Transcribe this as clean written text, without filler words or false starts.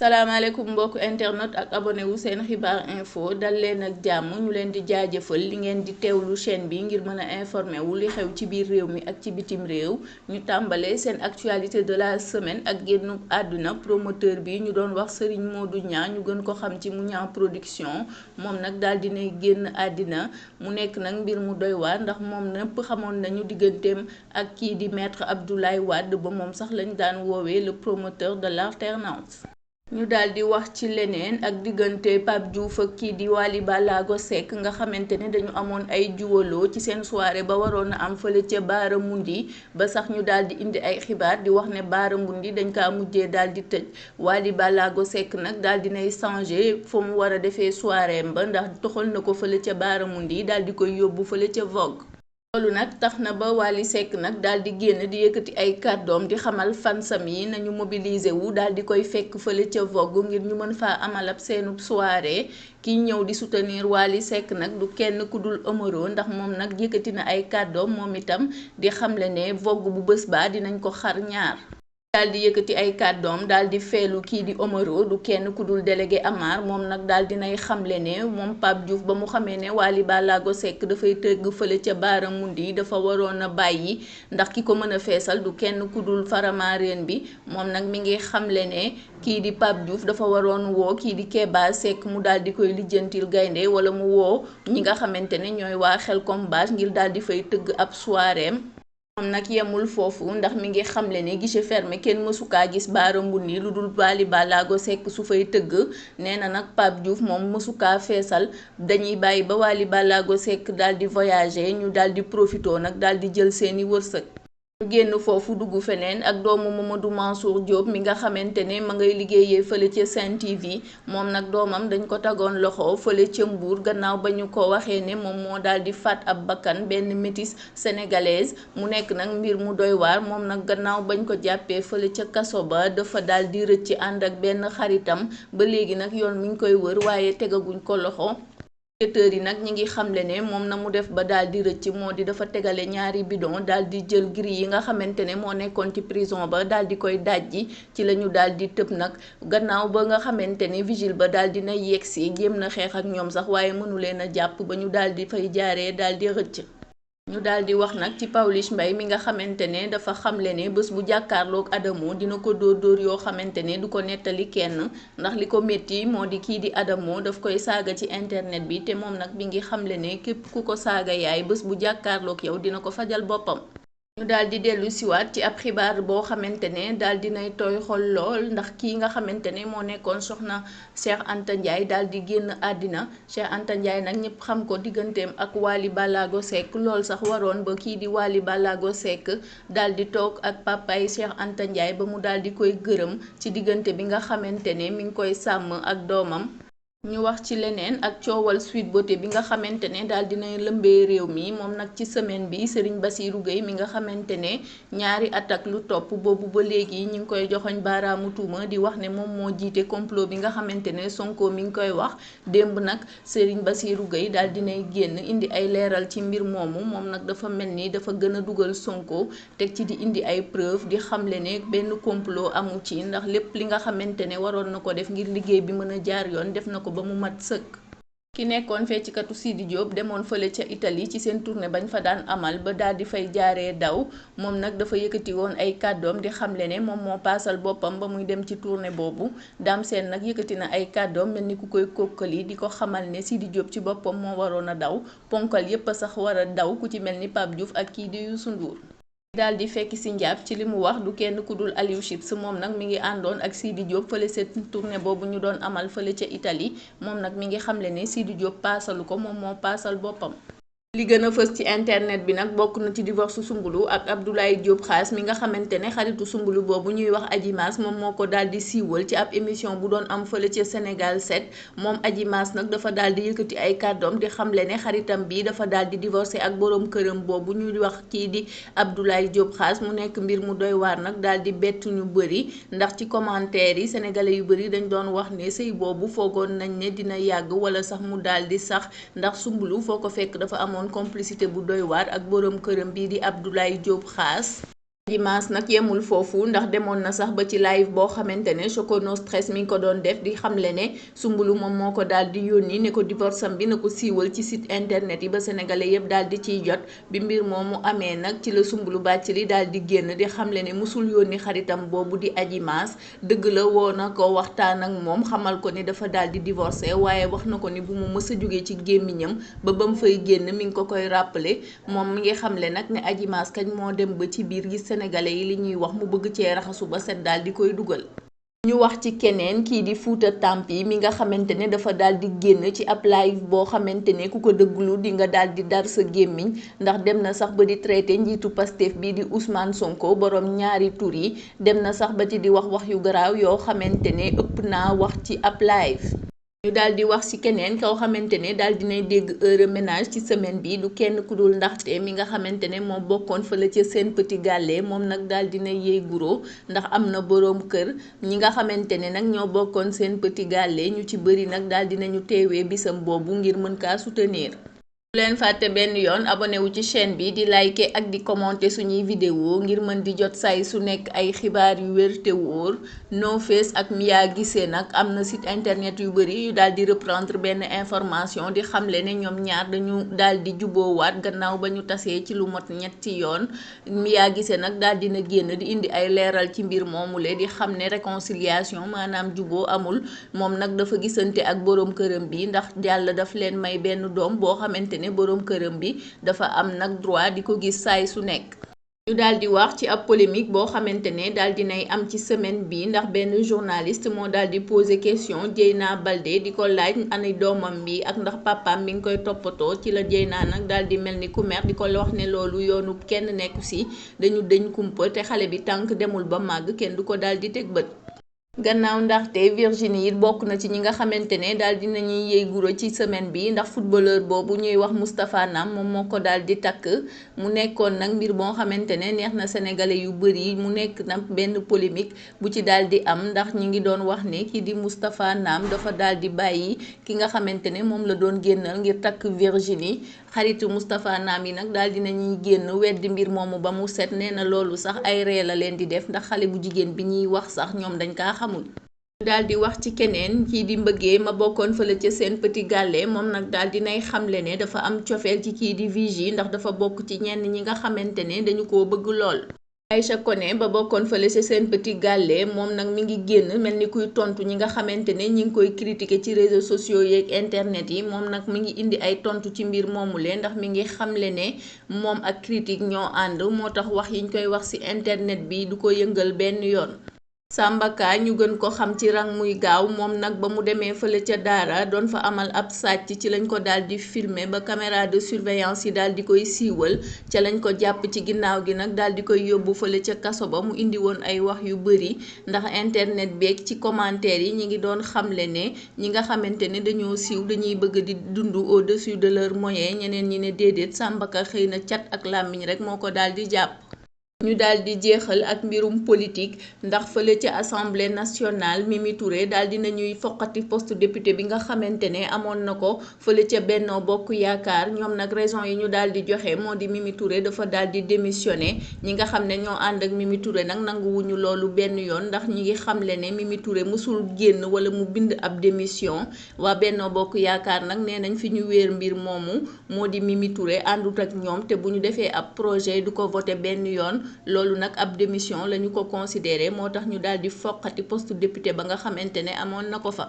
salaamaaleykum mbokk internet ak abonné wu seen xibaar info dal leen ak jàmm ñu leen di jaajëfal li ngeen di teewlu chaîne bi ngir mën a informé wu li xew ci biir réew mi ak ci bitim réew ñu tàmbalee seen actualité de la semaine ak génnu àdduna promoteur bi ñu doon wax Serigne Modou Niang ñu gën ko xam ci mu Niang production moom nag daal dinay génn àddina mu nekk nag mbir mu doy waar ndax moom nëpp xamoon nañu digganteem ak kii di maître Abdoulaye Wade ba moom sax lañ daan woowee le promoteur de l'alternance. ñu daal di wax ci leneen ak diggante Pape Diouf ak kii di Wally Ballago Seck nga xamante ne dañu amoon ay juwaloo ci seen soirée ba waroon a am fële ca Baaramundi ba sax ñu daal di indi ay xibaar di wax ne Baaramundi dañ kaa mujjee daal di tëj Wally Ballago Seck nag daal di nay changé fa mu war a defee soirée ba ndax toxal na ko fële ca Baaramundi daal di koy yóbbu fële ca Vogue. loolu nag tax na ba Wally Seck nag daal di génn di yëkkati ay kàddoom di xamal fansam yi nañu mobiliser wu daal di koy fekk fële ca Vogue ngir ñu mën faa amal ab seenu soirée kiy ñëw di soutenir Wally Seck nag du kenn ku dul Omaro ndax moom nag yëkkati na ay kàddoom moom itam di xamle ne Vogue bu bés ba dinañ ko xar ñaar. daal di yëkkati ay kàddoom daal di feelu kii di Omaro du kenn ku dul délégué Amar moom nag daal dinay xamle ne moom Pape Diouf ba mu xamee ne Wally Ballago Seck dafay tëgg fële ca Baaramundi dafa waroon a bàyyi ndax ki ko mën a feesal du kenn ku dul Faramareen bi moom nag mi ngi xamle ne kii di Pape Diouf dafa waroon woo kii di Keba Seck mu daal di koy lijjantil gaynde wala mu woo ñi nga xamante ne ñooy waa Xelcom Base ngir daal di fay tëgg ab soiréem moom nag yemul foofu ndax mi ngi xamle ne guichet fermé kenn mësukaa gis Baaramundi lu dul Wally Ballago Seck su fay tëgg nee na nag Pape Diouf moom mësukaa feesal dañuy bàyyi ba Wally Ballago Seck daal di voyager ñu daal di profitoo nag daal di jël seeni wërsëg. ñu génn foofu dugg feneen ak doomu Mamadou Mansour Diop mi nga xamante ne ma ngay liggéeyee fële ca Sen TV moom nag doomam dañ ko tagoon loxo fële ca Mbour gannaaw ba ñu ko waxee ne moom moo daal di faat ab bakkan benn métis sénégalaise mu nekk nag mbir mu doy waar moom nag gannaaw bañ ko jàppee fële ca kaso ba dafa daal di rëcc ànd ak benn xaritam ba léegi nag yoon mi ngi koy wër waaye tegaguñ ko loxo. enquêteurs yi nag ñi ngi xamle ne moom na mu def ba daal di rëcc moo di dafa tegale ñaari bidon daal di jël grille yi nga xamante ne moo nekkoon ci prison ba daal di koy dajji ci la ñu daal di tëb nag gannaaw ba nga xamante ne vigile ba daal di na yegsi jéem na xeex ak ñoom sax waaye mënu leen a jàpp ba ñu daal di fay jaaree daal di rëcc. ñu daal di wax nag ci Pawlish Mbaye mi nga xamante ne dafa xamle ne bés bu jàkkaarloog Adamo dina ko dóor yoo xamante ne du ko nettali kenn ndax li ko métti moo di kii di Adamo daf koy saaga ci internet bi te moom nag bi ngi xamle ne képp ku ko saaga yaay bés bu jàkkaarloog yow dina ko fajal boppam. ñu daal di dellu siwaat ci ab xibaar boo xamante ne daal dinay tooy xol lool ndax kii nga xamante ne moo nekkoon soxna Cheikh Anta Ndiaye daal di génn àddina Cheikh Anta Ndiaye nag ñëpp xam ko digganteem ak Wally Ballago Seck lool sax waroon ba kii di Wally Ballago Seck daal di toog ak papaay Cheikh Anta Ndiaye ba mu daal di koy gërëm ci diggante bi nga xamante ne mi ngi koy sàmm ak doomam. ñu wax ci leneen ak coowal Sweet Beauté bi nga xamante ne daal dina lëmbee réew mi moom nag ci semaine bi Serigne Bassirou Gueye mi nga xamante ne ñaari at ak lu topp boobu ba léegi ñu ngi koy joxoñ baaraamu tuuma di wax ne moom moo jiite complot bi nga xamante ne Sonko mi ngi koy wax démb nag Serigne Bassirou Gueye daal dinay génn indi ay leeral ci mbir moomu moom nag dafa mel ni dafa gën a dugal Sonko teg ci di indi ay preuve di xamle ne benn complot amu ci ndax lépp li nga xamante ne waroon na ko def ngir liggéey bi mën a jaar yoon def na ko ba mu mat sëkk. ki nekkoon feccikatu Sidi Diop demoon fële ca Italie ci seen tournée bañ fa daan amal ba daal di fay jaaree daw moom nag dafa yëkkati woon ay kàddoom di xamle ne moom moo paasal boppam ba muy dem ci tournée boobu Dame Sène nag yëkkati na ay kàddoom mel ni ku koy kokkali di ko xamal ne Sidi Diop ci boppam moo waroon a daw ponkal yépp a sax war a daw ku ci mel ni Pape Diouf ak kii di Youssou Ndour. daal di fekk si njàpp ci li mu wax du kenn ku dul Aliou Chips moom nag mi ngi àndoon ak Sidi Diop fële seen tournée boobu ñu doon amal fële ca Italie moom nag mi ngi xamle ne Sidi Diop paasalu ko moom moo paasal boppam. li gën a fës ci internet bi nag bokk na ci divorce Soumboulou ak Abdoulaye Diop Khass mi nga xamante ne xaritu Soumboulou boobu ñuy wax Adji Mass moom moo ko daal di siiwal ci ab émission bu doon am fële ca Sénégal 7 moom Adji Mass nag dafa daal di yëkkati ay kàddoom di xamle ne xaritam bi dafa daal di divorcé ak boroom këram boobu ñuy wax kii di Abdoulaye Diop Khass mu nekk mbir mu doy waar nag daal di bett ñu bëri ndax ci commentaire yi sénégalais yu bëri dañ doon wax ne sëy boobu foogoon nañ ne dina yàgg wala sax mu daal di sax ndax Soumboulou foo ko fekk dafa amoon complicité bu doy waar ak boroom këram bii di Abdoulaye Diop Khass Dimanche nag yemul foofu ndax demoon na sax ba ci live boo xamante ne Choco No Stress mi ngi ko doon def di xamle ne Soumboulou moom moo ko daal di yónni ne ko divorce am bi na ko siiwal ci site internet yi ba sénégalais yëpp daal di ciy jot bi mbir moomu amee nag ci la Soumboulou Bathily daal di génn di xamle ne musul yónni xaritam boobu di Adji Mass dëgg la woo na ko waxtaan ak moom xamal ko ni dafa daal di divorcé waaye wax na ko ni bu mu mës a jógee ci gémmiñam ba mu fay génn mi ngi ko koy rappelé moom mi ngi xamle nag ne Adji Mass kañ moo dem ba ci biir gis sénégalais yi li ñuy wax mu bëgg cee raxasu ba set daal di koy dugal. ñu wax ci keneen kii di Fouta Tampi mi nga xamante ne dafa daal di génn ci ab live boo xamante ne ku ko dëgglu di nga daal di dar sa gémmiñ ndax dem na sax ba di traité njiitu Pastef bii di Ousmane Sonko borom ñaari tur yi dem na sax ba ci di wax yu garaaw yoo xamante ne ëpp naa wax ci ab live. ñu daal di wax ci keneen koo xamante ne daal dinay dégg heure ménage ci semaine bi du kenn ku dul ndaxte mi nga xamante ne moo bokkoon fële ca Sen Petit Gallé moom nag daal dina yéey guro ndax am na boroom kër ñi nga xamante ne nag ñoo bokkoon Sen Petit Gallé ñu ci bëri nag daal dinañu teewee bisam boobu ngir mën kaa soutenir. bu leen fàtte benn yoon abonné wu ci chaîne bi di liker ak di commenter suñuy vidéo ngir mën di jot say su nekk ay xibaar yu wér te wóor No Face ak Mia Guissé nag am na site internet yu bëri yu daal di reprendre benn information di xamle ne ñoom ñaar dañu daal di juboowaat gannaaw ba ñu tasee ci lu mot ñetti yoon Mia Guissé nag daal dina génn di indi ay leeral ci mbir moomule di xam ne réconciliation maanaam juboo amul moom nag dafa gisante ak boroom këram bi ndax yàlla daf leen may benn doom boo xamante ne boroom këram bi dafa am nag droit di ko gis saay su nekk. ñu daal di wax ci ab polémique boo xamante ne daal dinay am ci semaine bi ndax benn journaliste moo daal di poser question Dieyna Baldé di ko laaj ani doomam bi ak ndax papaam mi ngi koy toppatoo ci la Dieyna nag daal di mel ni ku mer di ko wax ne loolu yoonu kenn nekku si dañ kumpa te xale bi tànk demul ba màgg kenn du ko daal di teg bët. gannaaw ndaxte Virginie it bokk na ci ñi nga xamante ne daal dinañuy yëy guro ci semaine bi ndax footballeur boobu ñuy wax Moustapha Nam moom moo ko daal di takk mu nekkoon nag mbir boo xamante ne neex na sénégalais yu bëri mu nekk nag benn polémique bu ci daal di am ndax ñi ngi doon wax ne kii di Moustapha Nam dafa daal di bàyyi ki nga xamante ne moom la doon génnal ngir takk Virginie xaritu Moustapha Nam yi nag daal dinañuy génn weddi mbir moomu ba mu set nee na loolu sax ay ree la leen di def ndax xale bu jigéen bi ñuy wax sax ñoom dañ kaa xamul. daal di wax ci keneen kii di mbëggee ma bokkoon fële ca Sen Petit Gallé moom nag daal dinay xamle ne dafa am cofeel ci kii di Vigy ndax dafa bokk ci ñenn ñi nga xamante ne dañu ko bëgg lool. Aïcha Koné ba bokkoon fële ca Sen Petit Gallé moom nag mi ngi génn mel ni kuy tontu ñi nga xamante ne ñi ngi koy critiquer ci réseaux sociaux yeeg internet yi moom nag mi ngi indi ay tontu ci mbir moomule ndax mi ngi xamle ne moom ak critique ñoo ànd moo tax wax yiñ koy wax ci internet bi du ko yëngal benn yoon. Samba Ka ñu gën ko xam ci rang muy gaaw moom nag ba mu demee fële ca daara doon fa amal ab sàcc ci lañ ko daal di filmer ba caméra de surveillance yi daal di koy siiwal ca lañ ko jàpp ci ginnaaw gi nag daal di koy yóbbu fële ca kaso ba mu indi woon ay wax yu bëri ndax internet beeg ci commentaire yi ñi ngi doon xamle ne ñi nga xamante ne dañoo siiw dañuy bëgg di dund au-dessus de leurs moyens ñeneen ñi ne déedéet Samba Ka xëy na cat ak làmmiñ rek moo ko daal di jàpp. ñu daal di jeexal ak mbirum politique ndax fële ca assemblée nationale Mimi Touré daal di nañuy foqati poste député bi nga xamante ne amoon na ko fële ca Benno Bokk Yaakaar ñoom nag raison yi ñu daal di joxe moo di Mimi Touré dafa daal di démissionné ñi nga xam ne ñoo ànd ak Mimi Touré nag nanguwuñu loolu benn yoon ndax ñi ngi xamle ne Mimi Touré mësul génn wala mu bind ab démission waa Benno Bokk Yaakaar nag nee nañ fi ñu wéer mbir moomu moo di Mimi Touré àndut ak ñoom te bu ñu defee ab projet du ko voté benn yoon. loolu nag ab démission la ñu ko considéré moo tax ñu daal di foqati poste député ba nga xamante ne amoon na ko fa.